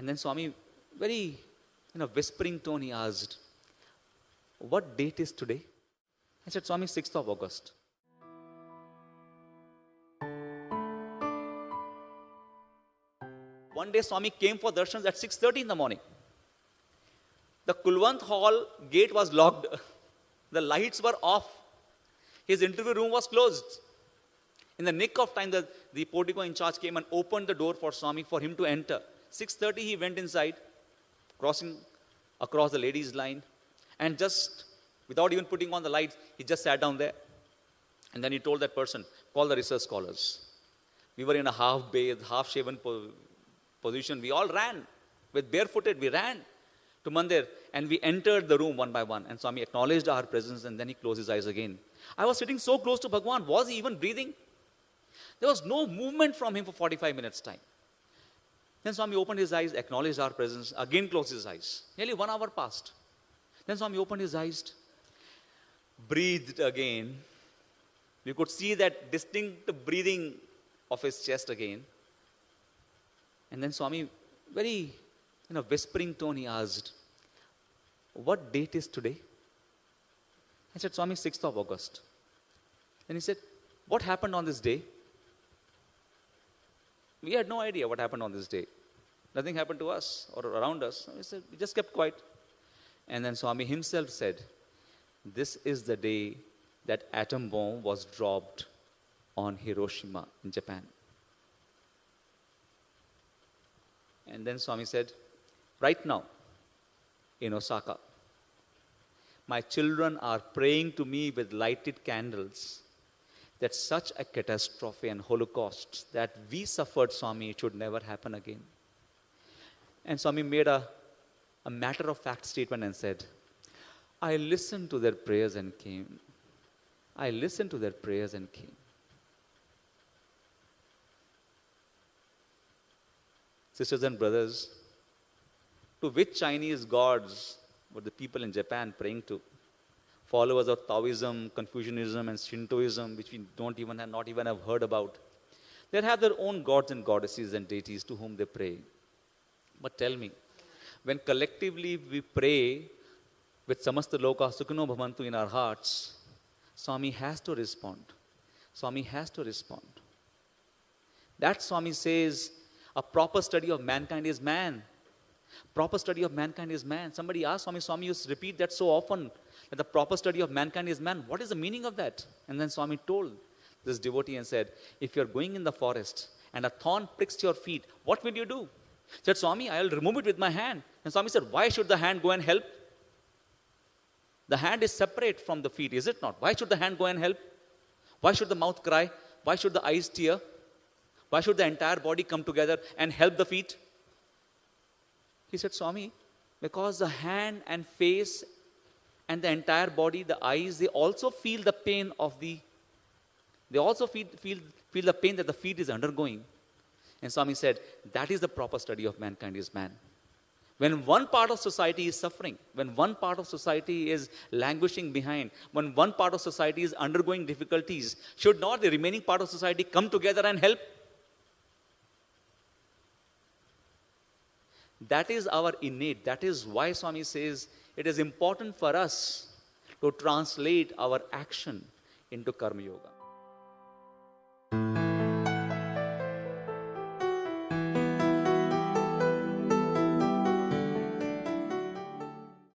And then Swami, very in a whispering tone, he asked, what date is today? I said, Swami, 6th of August. One day Swami came for darshans at 6:30 in the morning. The Kulwant Hall gate was locked. The lights were off. His interview room was closed. In the nick of time, the portico in charge came and opened the door for Swami for him to enter. 6:30 he went inside, crossing across the ladies' line, and just without even putting on the lights, he just sat down there. And then he told that person, call the research scholars. We were in a half-bathed, half-shaven position. We all ran with barefooted. We ran to Mandir and we entered the room one by one. And Swami acknowledged our presence and then he closed his eyes again. I was sitting so close to Bhagwan. Was he even breathing? There was no movement from him for 45 minutes time. Then Swami opened his eyes, acknowledged our presence, again closed his eyes. Nearly 1 hour passed. Then Swami opened his eyes, breathed again. You could see that distinct breathing of his chest again. And then Swami, very in a whispering tone, he asked, what date is today? I said, Swami, 6th of August. Then he said, what happened on this day? We had no idea what happened on this day. Nothing happened to us or around us. We said, we just kept quiet. And then Swami himself said, this is the day that atom bomb was dropped on Hiroshima in Japan. And then Swami said, right now, in Osaka, my children are praying to me with lighted candles that such a catastrophe and holocaust that we suffered, Swami, it should never happen again. And Swami made a matter-of-fact statement and said, I listened to their prayers and came. I listened to their prayers and came. Sisters and brothers, to which Chinese gods were the people in Japan praying to? Followers of Taoism, Confucianism, and Shintoism, which we not even have heard about. They have their own gods and goddesses and deities to whom they pray. But tell me, when collectively we pray with Samasta Loka Sukhino Bhavantu in our hearts, Swami has to respond. Swami has to respond. That Swami says, a proper study of mankind is man. Proper study of mankind is man. Somebody asked Swami, Swami, you repeat that so often, that the proper study of mankind is man. What is the meaning of that? And then Swami told this devotee and said, if you're going in the forest and a thorn pricks your feet, what will you do? He said, Swami, I'll remove it with my hand. And Swami said, why should the hand go and help? The hand is separate from the feet, is it not? Why should the hand go and help? Why should the mouth cry? Why should the eyes tear? Why should the entire body come together and help the feet? He said, Swami, because the hand and face and the entire body, the eyes, they also feel the pain they also feel the pain that the feet is undergoing. And Swami said, that is the proper study of mankind is man. When one part of society is suffering, when one part of society is languishing behind, when one part of society is undergoing difficulties, should not the remaining part of society come together and help? That is our innate. That is why Swami says it is important for us to translate our action into Karma Yoga.